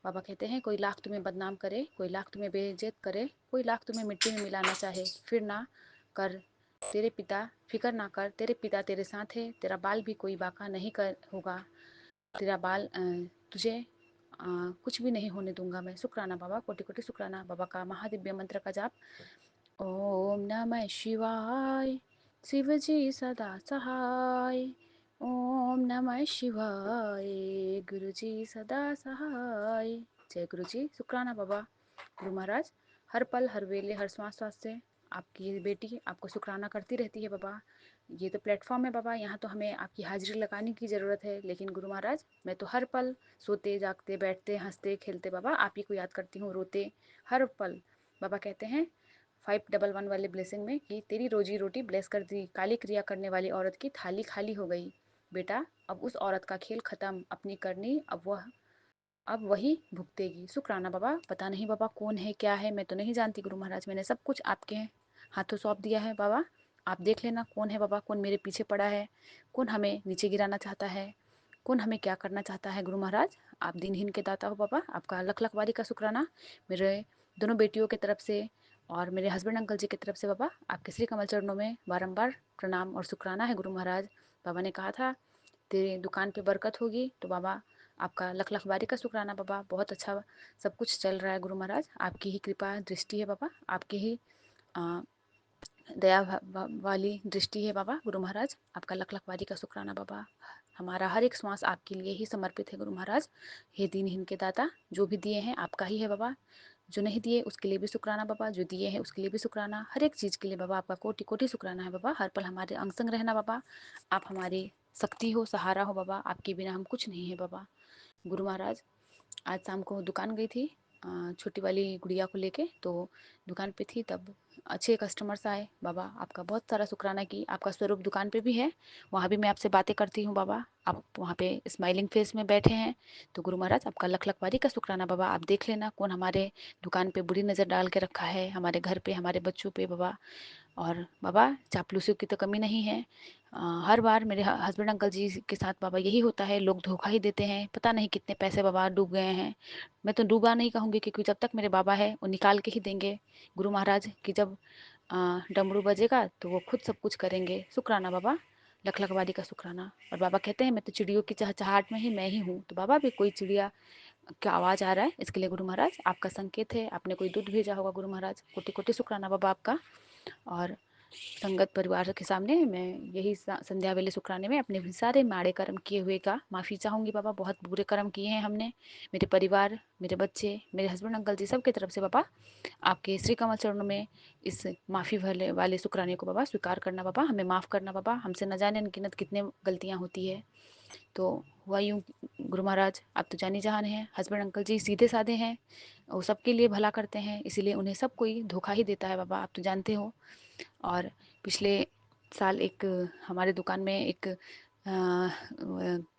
D: बाबा कहते हैं, कोई लाख तुम्हें बदनाम करे, कोई लाख तुम्हें बेइज्जत करे, कोई लाख तुम्हें मिट्टी में मिलाना चाहे, फिर ना कर। तेरे पिता फिक्र ना कर, तेरे पिता तेरे साथ है। तेरा बाल भी कोई बाका नहीं कर होगा। तेरा बाल तुझे कुछ भी नहीं होने दूंगा मैं। शुक्राना बाबा, कोटि कोटि शुक्राना। बाबा का महादिव्य मंत्र का जाप। ओम नमः शिवाय, शिव जी सदा सहाय। ओम नमः शिवाय, गुरु जी सदा सहाय। जय गुरु जी। शुक्राना बाबा। गुरु महाराज, हर पल हर वेले हर श्वास श्वास से आपकी ये बेटी आपको शुक्राना करती रहती है बाबा। ये तो प्लेटफॉर्म है बाबा, यहाँ तो हमें आपकी हाजिरी लगाने की ज़रूरत है, लेकिन गुरु महाराज मैं तो हर पल सोते जागते बैठते हंसते खेलते बाबा आप ही को याद करती हूँ, रोते हर पल। बाबा कहते हैं 511 वाले ब्लेसिंग में कि तेरी रोजी रोटी ब्लेस कर दी, काली क्रिया करने वाली औरत की थाली खाली हो गई। बेटा, अब उस औरत का खेल खत्म, अपनी करनी अब वही भुगतेगी। शुक्राना बाबा। पता नहीं बाबा कौन है क्या है, मैं तो नहीं जानती गुरु महाराज। मैंने सब कुछ आपके हाथों सौंप दिया है बाबा। आप देख लेना कौन है बाबा, कौन मेरे पीछे पड़ा है, कौन हमें नीचे गिराना चाहता है, कौन हमें क्या करना चाहता है। गुरु महाराज, आप दिनहीन के दाता हो बाबा। आपका लख लख बारी का शुक्राना मेरे दोनों बेटियों की तरफ से और मेरे हस्बैंड अंकल जी की तरफ से बाबा। आपके श्री कमल चरणों में बारंबार प्रणाम और शुक्राना है गुरु महाराज। बाबा ने कहा था तेरी दुकान पे बरकत होगी, तो बाबा आपका लख लख बारी का शुक्राना बाबा। बहुत अच्छा सब कुछ चल रहा है गुरु महाराज, आपकी ही कृपा दृष्टि है बाबा, आपकी ही दया वाली दृष्टि है बाबा। गुरु महाराज, आपका लख लख बारी का शुक्राना बाबा। हमारा हर एक श्वास आपके लिए ही समर्पित है गुरु महाराज। हे दीनहीन के दाता, जो भी दिए हैं आपका ही है बाबा, जो नहीं दिए उसके लिए भी शुक्राना बाबा, जो दिए हैं उसके लिए भी शुक्राना। हर एक चीज़ के लिए बाबा आपका कोटि कोटि शुक्राना है बाबा। हर पल हमारे अंग संग रहना बाबा। आप हमारी शक्ति हो, सहारा हो बाबा। आपके बिना हम कुछ नहीं है बाबा। गुरु महाराज, आज शाम को दुकान गई थी छोटी वाली गुड़िया को लेके, तो दुकान पे थी तब अच्छे कस्टमर्स आए बाबा। आपका बहुत सारा शुक्राना की आपका स्वरूप दुकान पे भी है, वहाँ भी मैं आपसे बातें करती हूँ बाबा। आप वहाँ पे स्माइलिंग फेस में बैठे हैं, तो गुरु महाराज आपका लख लख बारी का शुक्राना बाबा। आप देख लेना कौन हमारे दुकान पे बुरी नज़र डाल के रखा है, हमारे घर पे हमारे बच्चों पे बाबा। और बाबा चापलूसियों की तो कमी नहीं है। हर बार मेरे हस्बैंड अंकल जी के साथ बाबा यही होता है, लोग धोखा ही देते हैं। पता नहीं कितने पैसे बाबा डूब गए हैं। मैं तो डूबा नहीं कहूँगी, क्योंकि जब तक मेरे बाबा है वो निकाल के ही देंगे गुरु महाराज कि जब डमरू बजेगा तो वो खुद सब कुछ करेंगे। शुक्राना बाबा, लख लख बारी का शुक्राना। और बाबा कहते हैं मैं तो चिड़ियों की चहचहाट में ही मैं ही हूँ, तो बाबा भी कोई चिड़िया क्या आवाज़ आ रहा है इसके लिए गुरु महाराज आपका संकेत है, आपने कोई दूध भेजा होगा गुरु महाराज। कोटि कोटि शुक्राना बाबा आपका। और संगत परिवार के सामने मैं यही संध्या वेले शुक्राने में अपने सारे माड़े कर्म किए हुए का माफ़ी चाहूँगी बाबा। बहुत बुरे कर्म किए हैं हमने, मेरे परिवार, मेरे बच्चे, मेरे हस्बैंड अंकल जी सब की तरफ से बाबा। आपके श्री कमल चरणों में इस माफ़ी वाले शुक्राने को बाबा स्वीकार करना बाबा। हमें माफ़ करना बाबा, हमसे न जाने अनगिनत कितने गलतियाँ होती है। तो हुआ यूँ गुरु महाराज, आप तो जानी जहान हैं। हस्बैंड अंकल जी सीधे साधे हैं, वो सबके लिए भला करते हैं, इसीलिए उन्हें सब कोई धोखा ही देता है बाबा, आप तो जानते हो। और पिछले साल एक हमारे दुकान में एक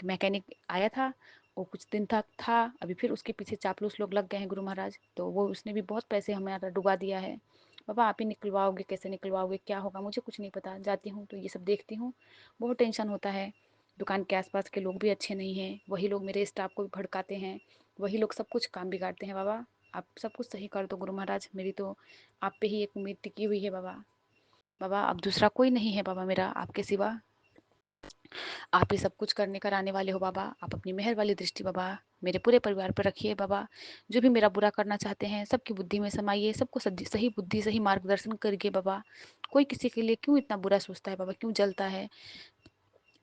D: मैकेनिक आया था, वो कुछ दिन तक था, अभी फिर उसके पीछे चापलूस लोग लग गए हैं गुरु महाराज, तो वो उसने भी बहुत पैसे हमारा डुबा दिया है बाबा। आप ही निकलवाओगे, कैसे निकलवाओगे, क्या होगा मुझे कुछ नहीं पता। जाती हूँ तो ये सब देखती हूँ, बहुत टेंशन होता है। दुकान के आसपास के लोग भी अच्छे नहीं हैं, वही लोग मेरे स्टाफ को भी भड़काते हैं, वही लोग सब कुछ काम बिगाड़ते हैं बाबा। आप सब कुछ सही कर दो गुरु महाराज, मेरी तो आप पे ही एक उम्मीद टिकी हुई है बाबा। बाबा अब दूसरा कोई नहीं है बाबा मेरा आपके सिवा, आप ही सब कुछ करने कराने वाले हो बाबा। आप अपनी मेहर वाली दृष्टि बाबा मेरे पूरे परिवार पर रखिए बाबा। जो भी मेरा बुरा करना चाहते हैं सबकी बुद्धि में समाइए, सबको सही बुद्धि सही मार्गदर्शन करिए बाबा। कोई किसी के लिए क्यों इतना बुरा सोचता है बाबा, क्यों जलता है।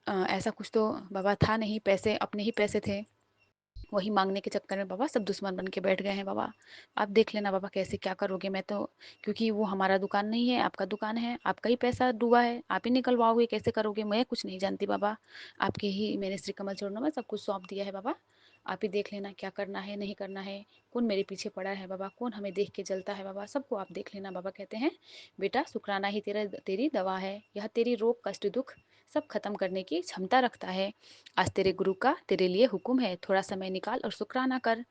D: ऐसा कुछ तो बाबा था नहीं, पैसे अपने ही पैसे थे, वही मांगने के चक्कर में बाबा सब दुश्मन बन के बैठ गए हैं बाबा। आप देख लेना बाबा कैसे क्या करोगे। मैं तो, क्योंकि वो हमारा दुकान नहीं है, आपका दुकान है, आपका ही पैसा डूबा है, आप ही निकलवाओगे, कैसे करोगे, मैं कुछ नहीं जानती बाबा। आपके ही मैंने श्री कमल चरणों में सब कुछ सौंप दिया है बाबा। आप ही देख लेना क्या करना है नहीं करना है, कौन मेरे पीछे पड़ा है बाबा, कौन हमें देख के जलता है बाबा, सबको आप देख लेना बाबा। कहते हैं बेटा शुक्राना ही तेरी दवा है, यह तेरी रोग कष्ट दुख सब खत्म करने की क्षमता रखता है। आज तेरे गुरु का तेरे लिए हुक्म है, थोड़ा समय निकाल और शुक्राना कर।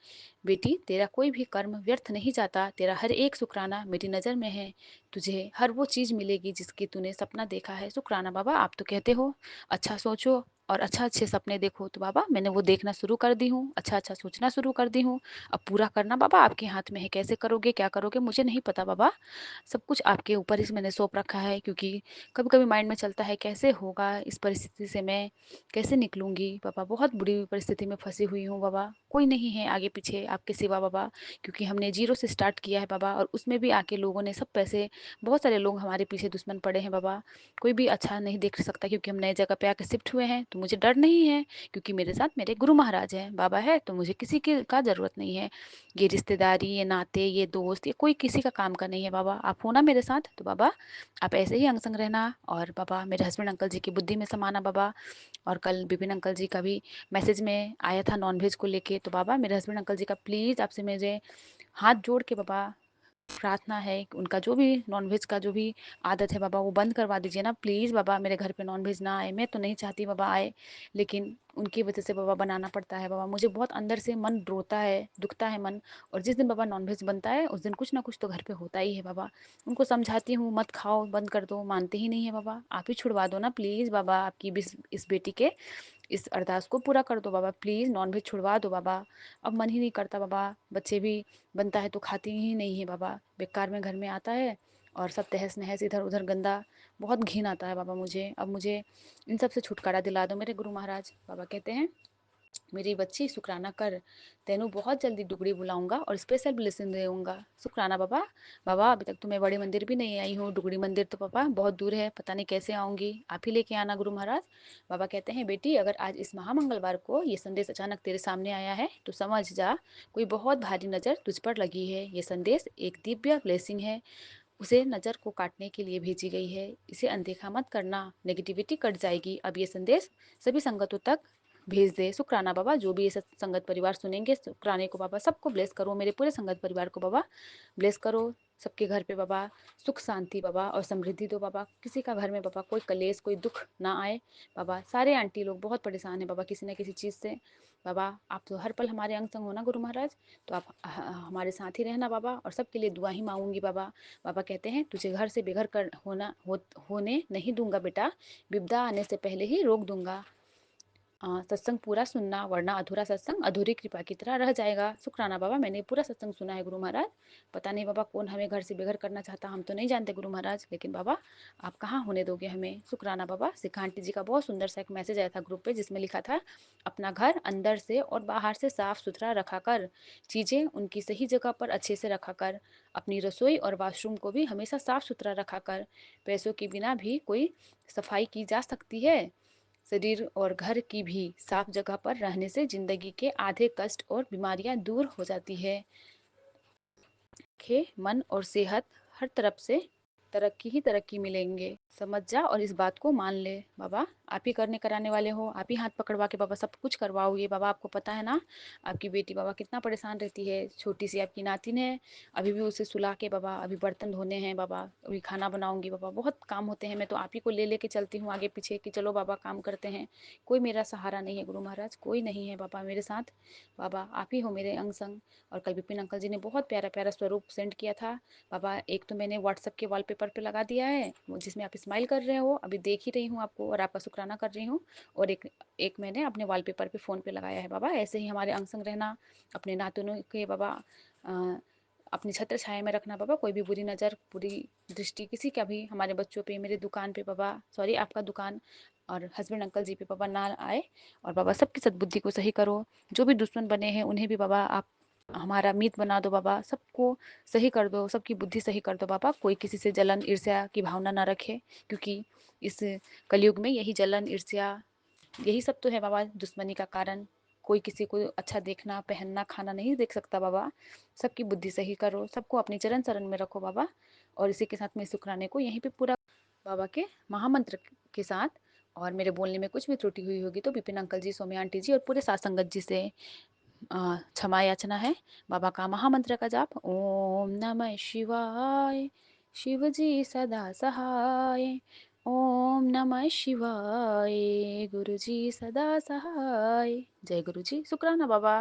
D: बेटी तेरा कोई भी कर्म व्यर्थ नहीं जाता, तेरा हर एक शुक्राना मेरी नज़र में है। तुझे हर वो चीज़ मिलेगी जिसकी तूने सपना देखा है। शुक्राना बाबा, आप तो कहते हो अच्छा सोचो और अच्छा अच्छे सपने देखो, तो बाबा मैंने वो देखना शुरू कर दी हूँ, अच्छा अच्छा सोचना शुरू कर दी हूँ। अब पूरा करना बाबा आपके हाथ में है, कैसे करोगे क्या करोगे मुझे नहीं पता बाबा, सब कुछ आपके ऊपर ही मैंने सौंप रखा है। क्योंकि कभी कभी माइंड में चलता है कैसे होगा इस परिस्थिति से मैं कैसे निकलूंगी बाबा, बहुत बुरी परिस्थिति में फंसी हुई हूँ बाबा, कोई नहीं है आगे पीछे आपके सिवा बाबा। क्योंकि हमने जीरो से स्टार्ट किया है बाबा, और उसमें भी आके लोगों ने सब पैसे, बहुत सारे लोग हमारे पीछे दुश्मन पड़े हैं बाबा। कोई भी अच्छा नहीं देख सकता, क्योंकि हम नए जगह पे आके शिफ्ट हुए हैं, तो मुझे डर नहीं है, क्योंकि मेरे साथ मेरे गुरु महाराज हैं, बाबा है, तो मुझे किसी की का ज़रूरत नहीं है। ये रिश्तेदारी, ये नाते, ये दोस्त, ये कोई किसी का काम का नहीं है बाबा। आप हो ना मेरे साथ, तो बाबा आप ऐसे ही अंग संग रहना। और बाबा मेरे हस्बैंड अंकल जी की बुद्धि में समाना बाबा। और कल विपिन अंकल जी का भी मैसेज में आया था नॉनवेज को लेके, तो बाबा मेरे हस्बैंड अंकल जी का प्लीज़ आपसे मुझे हाथ जोड़ के बाबा प्रार्थना है कि उनका जो भी नॉनवेज का जो भी आदत है बाबा वो बंद करवा दीजिए ना प्लीज़ बाबा। मेरे घर पे नॉनवेज ना आए, मैं तो नहीं चाहती बाबा आए, लेकिन उनकी वजह से बाबा बनाना पड़ता है बाबा। मुझे बहुत अंदर से मन रोता है, दुखता है मन। और जिस दिन बाबा नॉनवेज बनता है उस दिन कुछ ना कुछ तो घर पे होता ही है बाबा। उनको समझाती हूँ मत खाओ, बंद कर दो, मानते ही नहीं है बाबा। आप ही छुड़वा दो ना प्लीज़ बाबा, आपकी भी इस बेटी के इस अरदास को पूरा कर दो बाबा, प्लीज़ नॉनवेज छुड़वा दो बाबा। अब मन ही नहीं करता बाबा, बच्चे भी बनता है तो खाती ही नहीं है बाबा, बेकार में घर में आता है और सब तहस नहस इधर उधर गंदा, बहुत घिन आता है बाबा मुझे। अब मुझे इन सब से छुटकारा दिला दो मेरे गुरु महाराज। बाबा कहते हैं मेरी बच्ची शुक्राना कर, तेनू बहुत जल्दी डुगड़ी बुलाऊंगा और स्पेशल ब्लेसिंग दूंगा। शुक्राना बाबा। बाबा अभी तक तो मैं बड़े मंदिर भी नहीं आई हूँ, डुगड़ी मंदिर तो पापा बहुत दूर है, पता नहीं कैसे आऊँगी, आप ही लेके आना गुरु महाराज। बाबा कहते हैं बेटी अगर आज इस महामंगलवार को ये संदेश अचानक तेरे सामने आया है तो समझ जा कोई बहुत भारी नज़र तुझ पर लगी है। ये संदेश एक दिव्य ब्लेसिंग है, उसे नज़र को काटने के लिए भेजी गई है, इसे अनदेखा मत करना, नेगेटिविटी कट जाएगी। अब ये संदेश सभी संगतों तक भेज दे। शुक्राना बाबा, जो भी ये संगत परिवार सुनेंगे शुक्राने को बाबा सबको ब्लेस करो, मेरे पूरे संगत परिवार को बाबा ब्लेस करो। सबके घर पे बाबा सुख शांति बाबा और समृद्धि दो बाबा, किसी का घर में बाबा कोई कलेश कोई दुख ना आए बाबा। सारे आंटी लोग बहुत परेशान है बाबा किसी न किसी चीज़ से बाबा। आप तो हर पल हमारे अंग संग हो ना गुरु महाराज, तो आप हमारे साथ ही रहना बाबा, और सबके लिए दुआ ही मांगूंगी बाबा। बाबा कहते हैं तुझे घर से बेघर कर होने नहीं दूंगा बेटा, विपदा आने से पहले ही रोक दूंगा। सत्संग पूरा सुनना, वरना अधूरा सत्संग अधूरी कृपा की तरह रह जाएगा। शुक्राना बाबा, मैंने पूरा सत्संग सुना है गुरु महाराज। पता नहीं बाबा कौन हमें घर से बेघर करना चाहता, हम तो नहीं जानते गुरु महाराज, लेकिन बाबा आप कहाँ होने दोगे हमें। शुक्राना बाबा। शिखा आंटी जी का बहुत सुंदर सा एक मैसेज आया था ग्रुप पे, जिसमें लिखा था अपना घर अंदर से और बाहर से साफ सुथरा रखा कर, चीज़ें उनकी सही जगह पर अच्छे से रखा कर, अपनी रसोई और वॉशरूम को भी हमेशा साफ सुथरा रखा कर। पैसों के बिना भी कोई सफाई की जा सकती है, शरीर और घर की भी साफ जगह पर रहने से जिंदगी के आधे कष्ट और बीमारियां दूर हो जाती है। खे मन और सेहत हर तरफ से तरक्की ही तरक्की मिलेंगे। समझ जा और इस बात को मान ले बाबा। आप ही करने कराने वाले हो, आप ही हाथ पकड़वा के बाबा सब कुछ करवाओगे बाबा। आपको पता है ना आपकी बेटी बाबा कितना परेशान रहती है, छोटी सी आपकी नातिन है, अभी भी उसे सुला के बाबा, अभी बर्तन धोने हैं बाबा, अभी खाना बनाऊंगी बाबा, बहुत काम होते हैं। मैं तो आप ही को ले लेके चलती हूँ आगे पीछे कि चलो बाबा काम करते हैं। कोई मेरा सहारा नहीं है गुरु महाराज, कोई नहीं है बाबा मेरे साथ। बाबा आप ही हो मेरे अंग संग। और कल विपिन अंकल जी ने बहुत प्यारा प्यारा स्वरूप सेंड किया था बाबा। एक तो मैंने व्हाट्सएप के वॉलपेपर पे लगा दिया है जिसमें आप स्माइल कर रहे हो, अभी देख ही रही हूँ आपको और आपका शुक्राना कर रही हूँ। और एक एक मैंने अपने वॉलपेपर पे फ़ोन पे लगाया है बाबा। ऐसे ही हमारे अंग संग रहना, अपने नातनों के बाबा अपनी छत्र छाया में रखना बाबा। कोई भी बुरी नज़र बुरी दृष्टि किसी का भी हमारे बच्चों पे, मेरे दुकान पे बाबा, सॉरी आपका दुकान और हस्बैंड अंकल जी पे बाबा ना आए। और बाबा सबकी सद्बुद्धि को सही करो, जो भी दुश्मन बने हैं उन्हें भी बाबा आप हमारा मीत बना दो बाबा, सबको सही कर दो, सबकी बुद्धि सही कर दो बाबा। कोई किसी से जलन ईर्ष्या की भावना ना रखे, क्योंकि इस कलयुग में यही जलन ईर्ष्या यही सब तो है बाबा दुश्मनी का कारण। कोई किसी को अच्छा देखना, पहनना, खाना नहीं देख सकता बाबा। सबकी बुद्धि सही करो, सबको अपने चरण शरण में रखो बाबा। और इसी के साथ मैं शुक्राने को यहीं पे पूरा बाबा के महामंत्र के साथ। और मेरे बोलने में कुछ भी त्रुटि हुई होगी तो विपिन अंकल जी, सौम्या आंटी जी और पूरे साथ संगत जी से क्षमा याचना है। बाबा का महामंत्र का जाप। ओम नमः शिवाय, शिव जी सदा सहाय। ओम नमः शिवाय, गुरु जी सदा सहाय। जय गुरु जी। शुक्राना बाबा।